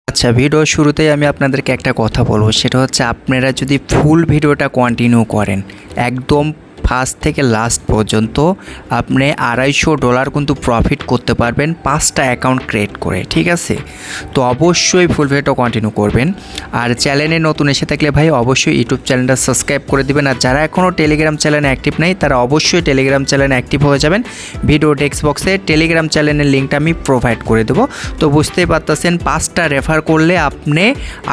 আচ্ছা, ভিডিও শুরুতেই আমি আপনাদেরকে একটা কথা বলবো, সেটা হচ্ছে আপনারা যদি ফুল ভিডিওটা কন্টিনিউ করেন একদম ফার্স্ট থেকে লাস্ট পর্যন্ত আপনি $250 কিন্তু প্রফিট করতে পারবেন 5টা অ্যাকাউন্ট ক্রিয়েট করে। ঠিক আছে, তো অবশ্যই ফুল ভিডিওটা কন্টিনিউ করবেন। আর চ্যানেলে নতুন এসে থাকলে ভাই অবশ্যই ইউটিউব চ্যানেলটা সাবস্ক্রাইব করে দিবেন। আর যারা এখনও টেলিগ্রাম চ্যানেলে অ্যাক্টিভ নেই তারা অবশ্যই টেলিগ্রাম চ্যানেলে অ্যাক্টিভ হয়ে যাবেন। ভিডিও টেক্সট বক্সে টেলিগ্রাম চ্যানেলের লিঙ্কটা আমি প্রোভাইড করে দেবো। তো বুঝতেই পারতেছেন 5টা রেফার করলে আপনি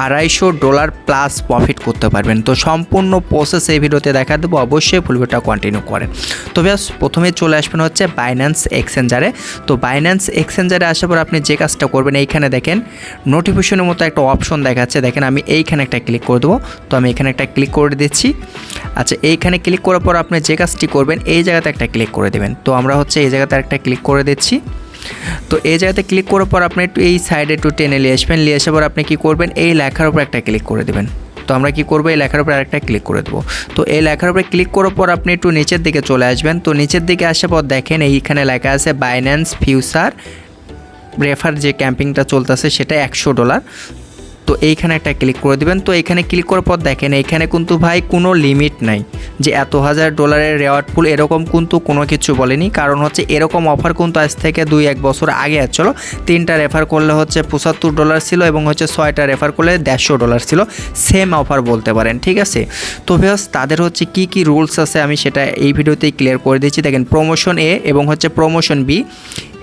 $250 প্লাস প্রফিট করতে পারবেন। তো সম্পূর্ণ প্রসেস এই ভিডিওতে দেখা দেবো, অবশ্যই ফুল ভিডিওটা কন্টিনিউ করেন। তো ব্যাস প্রথমে চলে আসবেন হচ্ছে বাইন্যান্স এক্সচেঞ্জারে। তো বাইন্যান্স এক্সচেঞ্জারে আসার পর আপনি যে কাজটা করবেন, এইখানে দেখেন নোটিফিকেশনের মতো একটা অপশন দেখাচ্ছে, দেখেন আমি এইখানে একটা ক্লিক করে দেবো। তো আমি এখানে একটা ক্লিক করে দিচ্ছি। আচ্ছা, এইখানে ক্লিক করার পর আপনি যে কাজটি করবেন এই জায়গাতে একটা ক্লিক করে দেবেন। তো আমরা হচ্ছে এই জায়গাতে একটা ক্লিক করে দিচ্ছি। তো এই জায়গাতে ক্লিক করার পর আপনি একটু এই সাইডে একটু টেনে নিয়ে আসবেন, নিয়ে আসার পর আপনি কী করবেন, এই লেখার উপর একটা ক্লিক করে দেবেন। তো আমরা কি করব, এই লেখার উপর আরেকটা ক্লিক করে দেবো। তো এই লেখার উপরে ক্লিক করার পর আপনি একটু নিচের দিকে চলে আসবেন। তো নিচের দিকে আসার পর দেখেন এইখানে লেখা আছে বাইন্যান্স ফিউচার রেফার, যে ক্যাম্পিংটা চলতেছে সেটা $100। তো এইখানে একটা ক্লিক করে দিবেন। তো এইখানে ক্লিক করার পর দেখেন এইখানে কিন্তু ভাই কোনো লিমিট নাই যে এত $1000 রেওয়ার্ড পুল, এরকম কিন্তু কোনো কিছু বলেনি। কারণ হচ্ছে এরকম অফার কিন্তু আজ থেকে 2-1 বছর আগে আসছিল। 3টা রেফার করলে হচ্ছে $75 ছিল এবং হচ্ছে 6টা রেফার করলে $150 ছিল। সেম অফার বলতে পারেন। ঠিক আছে, তো ভিউয়ার্স তাদের হচ্ছে কি কি রুলস আছে আমি সেটা এই ভিডিওতেই ক্লিয়ার করে দিচ্ছি। দেখেন প্রমোশন এ এবং হচ্ছে প্রমোশন বি,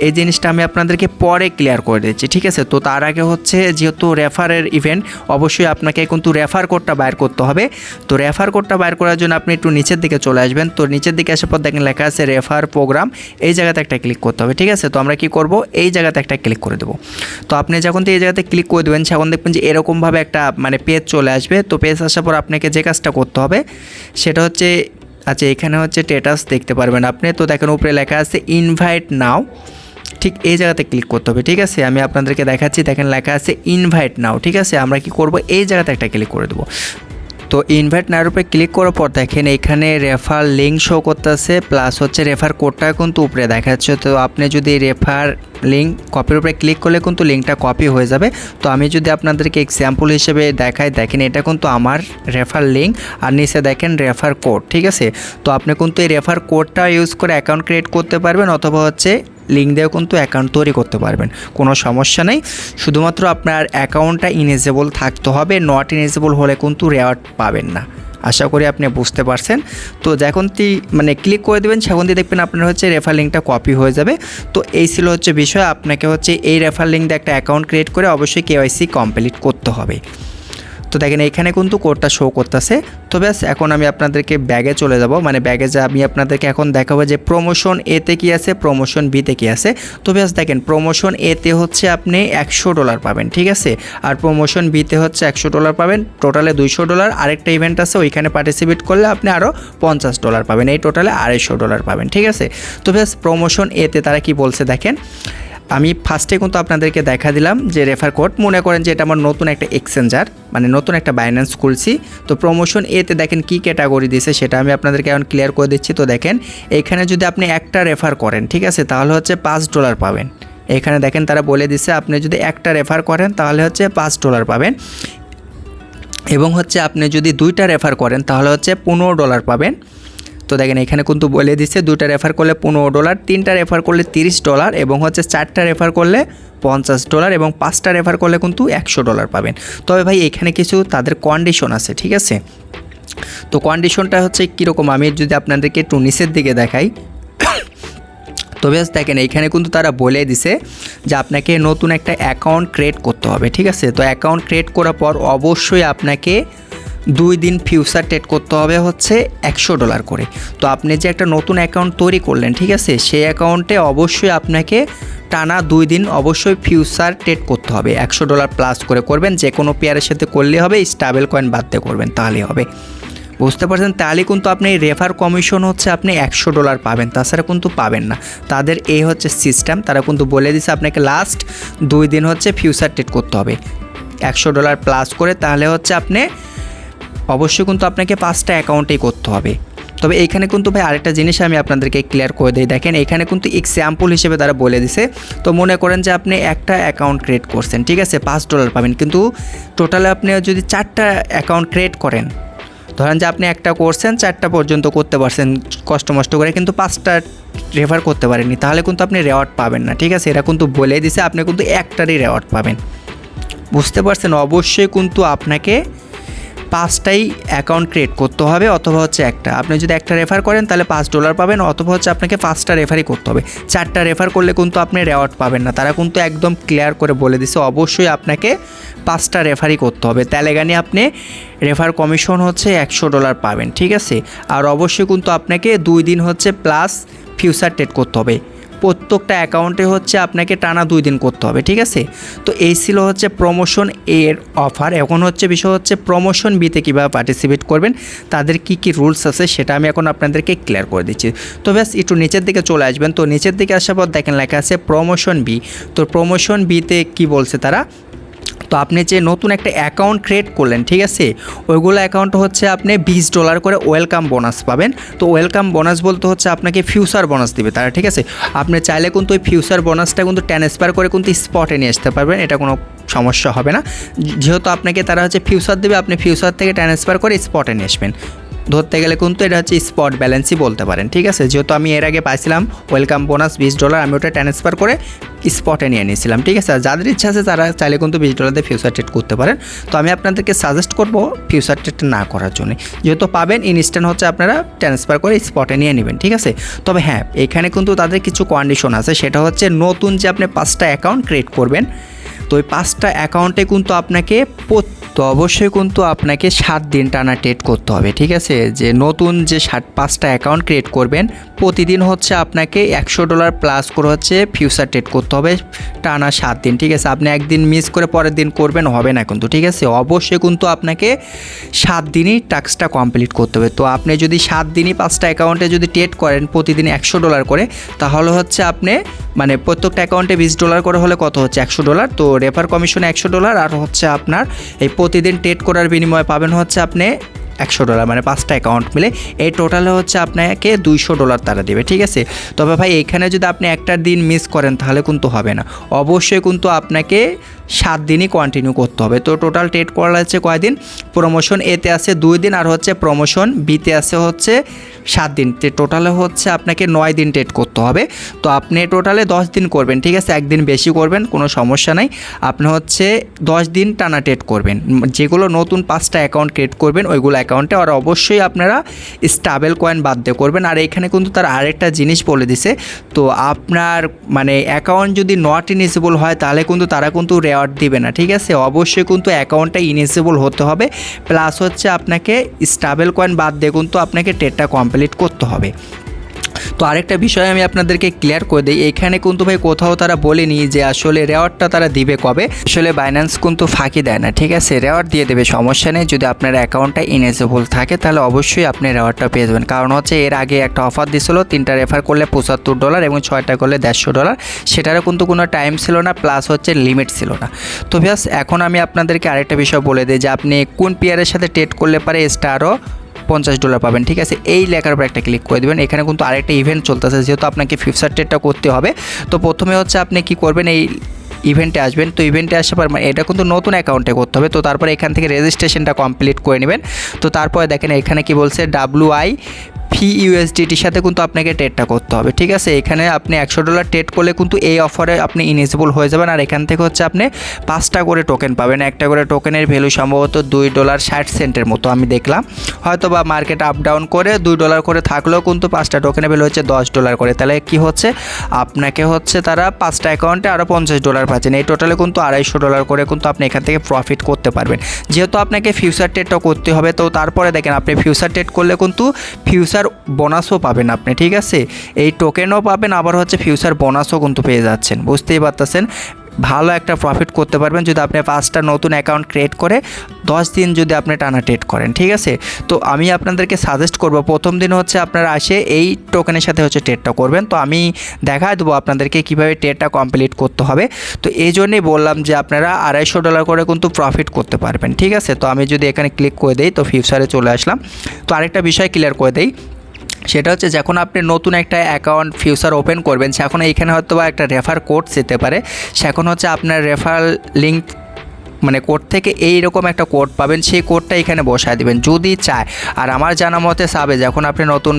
এই জিনিসটা আমি আপনাদেরকে পরে ক্লিয়ার করে দিচ্ছি। ঠিক আছে, তো তার আগে হচ্ছে যেহেতু রেফারের ইভেন্ট, অবশ্যই আপনাকে কিন্তু রেফার কোডটা বাইর করতে হবে। তো রেফার কোডটা বাইর করার জন্য আপনি একটু নিচের দিকে চলে আসবেন। তো নিচের দিকে আসার পর দেখেন লেখা আছে রেফার প্রোগ্রাম, এই জায়গাতে একটা ক্লিক করতে হবে। ঠিক আছে, তো আমরা কি করব, এই জায়গাতে একটা ক্লিক করে দেবো। তো আপনি যখন এই জায়গাতে ক্লিক করে দেবেন তখন দেখবেন যে এরকমভাবে একটা পেজ চলে আসবে। তো পেজ আসার পর আপনাকে যে কাজটা করতে হবে সেটা হচ্ছে, আচ্ছা এখানে হচ্ছে স্ট্যাটাস দেখতে পারবেন আপনি। তো দেখেন উপরে লেখা আছে ইনভাইট নাও, ঠিক এই জায়গাতে ক্লিক করতে হবে। ঠিক আছে, আমি আপনাদেরকে দেখাচ্ছি, দেখেন লেখা আছে ইনভাইট নাও। ঠিক আছে, আমরা কি করব, এই জায়গাতে একটা ক্লিক করে দেবো। তো ইনভাইট নাওর উপরে ক্লিক করার পর দেখেন এখানে রেফার লিঙ্ক শো করতেছে, প্লাস হচ্ছে রেফার কোডটা কিন্তু উপরে দেখাচ্ছে। তো আপনি যদি রেফার লিঙ্ক কপির উপরে ক্লিক করলে কিন্তু লিঙ্কটা কপি হয়ে যাবে। তো আমি যদি আপনাদেরকে এক্সাম্পল হিসেবে দেখাই, দেখেন এটা কিন্তু আমার রেফার লিঙ্ক আর নিচে দেখেন রেফার কোড। ঠিক আছে, তো আপনি কিন্তু এই রেফার কোডটা ইউজ করে অ্যাকাউন্ট ক্রিয়েট করতে পারবেন, অথবা হচ্ছে লিঙ্ক দিয়েও কিন্তু অ্যাকাউন্ট তৈরি করতে পারবেন, কোনো সমস্যা নেই। শুধুমাত্র আপনার অ্যাকাউন্টটা ইনেজেবল থাকতে হবে, নট ইনেজেবল হলে কিন্তু রেওয়ার্ড পাবেন না। আশা করি আপনি বুঝতে পারছেন। তো যখন ক্লিক করে দেবেন সেখন দিয়ে দেখবেন আপনার হচ্ছে রেফার লিঙ্কটা কপি হয়ে যাবে। তো এই ছিল হচ্ছে বিষয়, আপনাকে হচ্ছে এই রেফার লিঙ্ক দিয়ে একটা অ্যাকাউন্ট ক্রিয়েট করে অবশ্যই কেওয়াইসি কমপ্লিট করতে হবে। তো দেখেন এইখানে কিন্তু কোডটা শো করতেছে। তো ব্যাস এখন আমি আপনাদেরকে ব্যাগে চলে যাব, ব্যাগে যা আমি আপনাদেরকে এখন দেখাবো যে প্রমোশন এতে কি আছে, প্রমোশন বিতে কি আছে। তো ব্যাস দেখেন প্রমোশন এতে হচ্ছে আপনি $100 পাবেন। ঠিক আছে, আর প্রমোশন বিতে হচ্ছে $100 পাবেন, টোটালে $200। আরেকটা ইভেন্ট আছে ওইখানে পার্টিসিপেট করলে আপনি আরও $50 পাবেন, এই টোটালে $250 পাবেন। ঠিক আছে, তো ব্যাস প্রমোশন এতে তারা কি বলছে দেখেন, আমি ফার্স্টে কিন্তু আপনাদেরকে দেখা দিলাম যে রেফার কোড, মনে করেন যে এটা আমার নতুন একটা এক্সচেঞ্জার, নতুন একটা বাইন্যান্স খুলছি। তো প্রমোশন এতে দেখেন কি ক্যাটাগরি দিয়েছে সেটা আমি আপনাদেরকে এখন ক্লিয়ার করে দিচ্ছি। তো দেখেন এইখানে যদি আপনি একটা রেফার করেন, ঠিক আছে, তাহলে হচ্ছে $5 পাবেন। এখানে দেখেন তারা বলে দিচ্ছে আপনি যদি একটা রেফার করেন তাহলে হচ্ছে $5 পাবেন, এবং হচ্ছে আপনি যদি 2টা রেফার করেন তাহলে হচ্ছে $15 পাবেন। তো দেখেন এখানে কিন্তু বলে দিচ্ছে 2টা রেফার করলে $15, 3টা রেফার করলে $30, এবং হচ্ছে 4টা রেফার করলে $50, এবং 5টা রেফার করলে কিন্তু $100 পাবেন। তবে ভাই এখানে কিছু তাদের কন্ডিশন আছে। ঠিক আছে, তো কন্ডিশনটা হচ্ছে কীরকম, আমি যদি আপনাদেরকে একটু নিচের দিকে দেখাই, তো বেশ দেখেন এইখানে কিন্তু তারা বলে দিছে যে আপনাকে নতুন একটা অ্যাকাউন্ট ক্রিয়েট করতে হবে। ঠিক আছে, তো অ্যাকাউন্ট ক্রিয়েট করার পর অবশ্যই আপনাকে 2 দিন ফিউচার ট্রেড করতে হবে হচ্ছে $100 করে। তো আপনি যে একটা নতুন অ্যাকাউন্ট তৈরি করলেন, ঠিক আছে, সেই অ্যাকাউন্টে অবশ্যই আপনাকে টানা 2 দিন অবশ্যই ফিউচার ট্রেড করতে হবে, $100 প্লাস করে করবেন। যে কোনো পেয়ারের সাথে করলেই হবে, স্টেবল কয়েন বাদ দিয়ে করবেন তাহলেই হবে। বুঝতে পারছেন, তাহলে কিন্তু আপনি রেফার কমিশন হচ্ছে আপনি $100 পাবেন, তাছাড়া কিন্তু পাবেন না। তাদের এই হচ্ছে সিস্টেম, তারা কিন্তু বলে দিচ্ছে আপনাকে লাস্ট 2 দিন হচ্ছে ফিউচার ট্রেড করতে হবে $100 প্লাস করে, তাহলে হচ্ছে আপনি অবশ্যই কিন্তু আপনাকে 5টা অ্যাকাউন্টেই করতে হবে। তবে এইখানে কিন্তু ভাই আরেকটা জিনিস আমি আপনাদেরকে ক্লিয়ার করে দিই, দেখেন এখানে কিন্তু এক্সাম্পল হিসেবে তারা বলে দিছে। তো মনে করেন যে আপনি একটা অ্যাকাউন্ট ক্রিয়েট করছেন, ঠিক আছে, $5 পাবেন, কিন্তু টোটালে আপনি যদি 4টা অ্যাকাউন্ট ক্রিয়েট করেন, ধরেন যে আপনি একটা করছেন 4টা পর্যন্ত করতে পারছেন কষ্ট মষ্ট করে, কিন্তু 5টা রেফার করতে পারেননি, তাহলে কিন্তু আপনি রেওয়ার্ড পাবেন না, ঠিক আছে। এরা কিন্তু বলে দিছে আপনি কিন্তু একটারই রেওয়ার্ড পাবেন, বুঝতে পারছেন। অবশ্যই কিন্তু আপনাকে 5টাই অ্যাকাউন্ট ক্রিয়েট করতে হবে, অথবা হচ্ছে একটা, আপনি যদি একটা রেফার করেন তাহলে $5 পাবেন, অথবা হচ্ছে আপনাকে 5টা রেফারই করতে হবে। 4টা রেফার করলে কিন্তু আপনি রেওয়ার্ড পাবেন না, তারা কিন্তু একদম ক্লিয়ার করে বলে দিছে অবশ্যই আপনাকে 5টা রেফারই করতে হবে, তাহলে গানি আপনি রেফার কমিশন হচ্ছে $100 পাবেন, ঠিক আছে। আর অবশ্যই কিন্তু আপনাকে 2 দিন হচ্ছে প্লাস ফিউচার ট্রেড করতে হবে, প্রত্যেকটা অ্যাকাউন্টে হচ্ছে আপনাকে টানা 2 দিন করতে হবে, ঠিক আছে। তো এই ছিল হচ্ছে প্রমোশন এর অফার। এখন হচ্ছে বিষয় হচ্ছে প্রমোশন বিতে কীভাবে পার্টিসিপেট করবেন, তাদের কি কি রুলস আছে সেটা আমি এখন আপনাদেরকে ক্লিয়ার করে দিচ্ছি। তো ব্যাস একটু নিচের দিকে চলে আসবেন, তো নিচের দিকে আসার পর দেখেন লেখা আছে প্রমোশন বি। তো প্রমোশন বিতে কি বলছে তারা, তো আপনি যে নতুন একটা অ্যাকাউন্ট ক্রিয়েট করলেন, ঠিক আছে, ওইগুলো অ্যাকাউন্ট হচ্ছে আপনি $20 করে ওয়েলকাম বোনাস পাবেন। তো ওয়েলকাম বোনাস বলতে হচ্ছে আপনাকে ফিউচার বোনাস দিবে তারা, ঠিক আছে। আপনি চাইলে কিন্তু ওই ফিউচার বোনাসটা কিন্তু ট্রান্সফার করে কিন্তু স্পটে নিয়ে আসতে পারবেন, এটা কোনো সমস্যা হবে না। যেহেতু আপনাকে তারা হচ্ছে ফিউচার দেবে, আপনি ফিউচার থেকে ট্রান্সফার করে স্পটে নিয়ে আসবেন, ধরতে গেলে কিন্তু এটা হচ্ছে স্পট ব্যালেন্সই বলতে পারেন, ঠিক আছে। যেহেতু আমি এর আগে পাইছিলাম ওয়েলকাম বোনাস $20, আমি ওটা ট্রান্সফার করে স্পটে নিয়ে নিয়েছিলাম, ঠিক আছে। আর যাদের ইচ্ছা আছে তারা চাইলে কিন্তু $20 দিয়ে ফিউচার ট্রেড করতে পারেন। তো আমি আপনাদেরকে সাজেস্ট করব ফিউচার ট্রেডটা না করার জন্য, যেহেতু পাবেন ইনস্ট্যান্ট হচ্ছে আপনারা ট্রান্সফার করে স্পটে নিয়ে নেবেন, ঠিক আছে। তবে হ্যাঁ, এখানে কিন্তু তাদের কিছু কন্ডিশন আছে, সেটা হচ্ছে নতুন যে আপনি 5টা অ্যাকাউন্ট ক্রিয়েট করবেন, তো ওই 5টা অ্যাকাউন্টে কিন্তু আপনাকে তো অবশ্যই কিন্তু আপনাকে 7 দিন টানা ট্রেড করতে হবে, ঠিক আছে। যে নতুন যে 5টা অ্যাকাউন্ট ক্রিয়েট করবেন, প্রতিদিন হচ্ছে আপনাকে $100 প্লাস করে হচ্ছে ফিউচার ট্রেড করতে হবে টানা 7 দিন, ঠিক আছে। আপনি একদিন মিস করে পরের দিন করবেন হবে না কিন্তু, ঠিক আছে। অবশ্যই কিন্তু আপনাকে 7 দিনই টাস্কটা কমপ্লিট করতে হবে। তো আপনি যদি 7 দিনই 5টা অ্যাকাউন্টে যদি ট্রেড করেন প্রতিদিন $100 করে, তাহলে হচ্ছে আপনি মানে প্রত্যেকটা অ্যাকাউন্টে $20 করে হলে কত হচ্ছে $100, তো রেফার কমিশনে $100, আর হচ্ছে আপনার এই প্রতিদিন ট্রেড করার বিনিময়ে পাবেন হচ্ছে আপনি $100, মানে 5টা অ্যাকাউন্ট মিলে এই টোটালে হচ্ছে আপনাকে $200 তারা দেবে, ঠিক আছে। তবে ভাই এখানে যদি আপনি একটা দিন মিস করেন তাহলে কিন্তু হবে না, অবশ্যই কিন্তু আপনাকে 7 দিনই কন্টিনিউ করতে হবে। তো টোটাল ট্রেড করা হচ্ছে কয়দিন, প্রমোশন এতে আছে 2 দিন, আর হচ্ছে প্রমোশন বিতে আছে হচ্ছে 7 দিন, টোটালে হচ্ছে আপনাকে 9 দিন ট্রেড করতে হবে। তো আপনি টোটালে 10 দিন করবেন, ঠিক আছে, একদিন বেশি করবেন কোনো সমস্যা নাই। আপনি হচ্ছে 10 দিন টানা ট্রেড করবেন, যেগুলো নতুন 5টা অ্যাকাউন্ট ক্রিয়েট করবেন ওইগুলো অ্যাকাউন্টে, আর অবশ্যই আপনারা স্টেবল কয়েন বাদ দিয়ে করবেন। আর এখানে কিন্তু তার আরেকটা জিনিস বলে দিছে, তো আপনার মানে অ্যাকাউন্ট যদি নট ইনেজেবল হয় তাহলে কিন্তু তারা কিন্তু রেওয়ার্ড দিবে না, ঠিক আছে। অবশ্যই কিন্তু অ্যাকাউন্টটা ইনেজেবল হতে হবে, প্লাস হচ্ছে আপনাকে স্টেবল কয়েন বাদ দিয়ে কিন্তু আপনাকে ট্রেডটা কমপ্লিট করতে হবে। তো আরেকটা বিষয় আমি আপনাদেরকে ক্লিয়ার করে দিই, এখানে কিন্তু ভাই কোথাও তারা বলেনি যে আসলে রেওয়ার্ডটা তারা দিবে কবে। আসলে বাইন্যান্স কিন্তু ফাঁকি দেয় না, ঠিক আছে, রেওয়ার্ড দিয়ে দেবে, সমস্যা নেই। যদি আপনার অ্যাকাউন্টটা ইনেজেবল থাকে তাহলে অবশ্যই আপনি রেওয়ার্ডটা পেয়ে যাবেন। কারণ হচ্ছে এর আগে একটা অফার দিছিল, 3টা রেফার করলে $75 এবং 6টা করলে $150, সেটারও কিন্তু কোনো টাইম ছিল না, প্লাস হচ্ছে লিমিট ছিল না। তো ব্যাস এখন আমি আপনাদেরকে আরেকটা বিষয় বলে দিই যে আপনি কোন পেয়ারের সাথে ট্রেড করলে পারে এক্সট্রা $50 পাবেন, ঠিক আছে। এই লেখার উপর একটা ক্লিক করে দেবেন। এখানে কিন্তু আরেকটা ইভেন্ট চলতেছে, যেহেতু আপনাকে ফিউচার ট্রেডটা করতে হবে। তো প্রথমে হচ্ছে আপনি কি করবেন, এই ইভেন্টে আসবেন। তো ইভেন্টে আসার পর এটা কিন্তু নতুন অ্যাকাউন্টে করতে হবে। তো তারপরে এখান থেকে রেজিস্ট্রেশনটা কমপ্লিট করে নেবেন। তো তারপরে দেখেন এখানে কি বলছে, WIFUSDTর সাথে কিন্তু আপনাকে ট্রেডটা করতে হবে, ঠিক আছে। এখানে আপনি $100 ট্রেড করলে কিন্তু এই অফারে আপনি ইনেজেবল হয়ে যাবেন। আর এখান থেকে হচ্ছে আপনি 5টা করে টোকেন পাবেন, একটা করে টোকেনের ভ্যালু সম্ভবত $2.60 মতো আমি দেখলাম, হয়তো বা মার্কেট আপ ডাউন করে $2 করে থাকলেও কিন্তু 5টা টোকেনের ভ্যালু হচ্ছে $10 করে। তাহলে কি হচ্ছে, আপনাকে হচ্ছে তারা 5টা অ্যাকাউন্টে আরও $50 পাচ্ছেন, এই টোটালে কিন্তু $250 করে কিন্তু আপনি এখান থেকে প্রফিট করতে পারবেন। যেহেতু আপনাকে ফিউচার ট্রেডটা করতে হবে, তো তারপরে দেখেন আপনি ফিউচার ট্রেড করলে কিন্তু ফিউচার বোনাসও পাবেন আপনি, ঠিক আছে, এই টোকেনও পাবেন, আবার হচ্ছে ফিউচার বোনাসও কিন্তু পেয়ে যাচ্ছেন, বুঝতেই পারতেছেন। ভালো একটা প্রফিট করতে পারবেন যদি আপনি 5টা নতুন অ্যাকাউন্ট ক্রিয়েট করে 10 দিন যদি আপনি টানা ট্রেড করেন, ঠিক আছে। তো আমি আপনাদেরকে সাজেস্ট করব প্রথম দিন হচ্ছে আপনারা আসে এই টোকেনের সাথে হচ্ছে ট্রেডটা করবেন। তো আমি দেখায় দেবো আপনাদেরকে কীভাবে ট্রেডটা কমপ্লিট করতে হবে। তো এই জন্যই বললাম যে আপনারা $250 করে কিন্তু প্রফিট করতে পারবেন, ঠিক আছে। তো আমি যদি এখানে ক্লিক করে দিই তো ফিউচারে চলে আসলাম। তো আরেকটা বিষয় ক্লিয়ার করে দিই, সেটা হচ্ছে যখন আপনি নতুন একটা অ্যাকাউন্ট ফিউচার ওপেন করবেন, সেখন এইখানে হয়তো বা একটা রেফার কোড যেতে পারে, সেখন হচ্ছে আপনার রেফার লিঙ্ক মানে কোড থেকে এইরকম একটা কোড পাবেন, সেই কোডটা এখানে বসায় দিবেন যদি চায়। আর আমার জানা মতে চাবে, যখন আপনি নতুন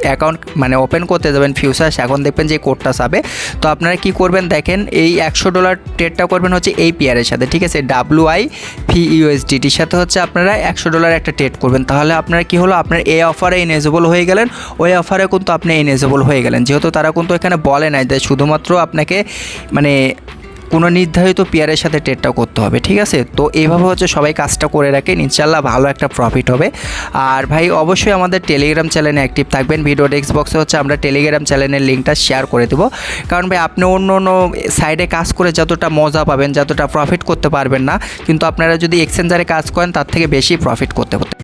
অ্যাকাউন্ট মানে ওপেন করতে যাবেন ফিউচার, এখন দেখবেন যে কোডটা চাবে। তো আপনারা কি করবেন দেখেন, এই $100 ট্রেডটা করবেন হচ্ছে এই পেয়ারের সাথে, ঠিক আছে, WIFUSDTর সাথে হচ্ছে আপনারা $100 একটা ট্রেড করবেন। তাহলে আপনারা কি হলো, আপনার এই অফারে ইনেজেবল হয়ে গেলেন, ওই অফারে কিন্তু আপনি ইনেজেবল হয়ে গেলেন। যেহেতু তারা কিন্তু এখানে বলে নাই যে শুধুমাত্র আপনাকে মানে কোনো নির্ধারিত পেয়ারের সাথে ট্রেডটা করতে হবে, ঠিক আছে। তো এইভাবে হচ্ছে সবাই কাজটা করে রাখেন, ইনশাল্লাহ ভালো একটা প্রফিট হবে। আর ভাই অবশ্যই আমাদের টেলিগ্রাম চ্যানেলে অ্যাক্টিভ থাকবেন। ভিডিও ডেস্ক বক্সে হচ্ছে আমরা টেলিগ্রাম চ্যানেলের লিঙ্কটা শেয়ার করে দেবো, কারণ ভাই আপনি অন্য অন্য সাইডে কাজ করে যতটা মজা পাবেন, যতটা প্রফিট করতে পারবেন না, কিন্তু আপনারা যদি এক্সচেঞ্জারে কাজ করেন তার থেকে বেশি প্রফিট করতে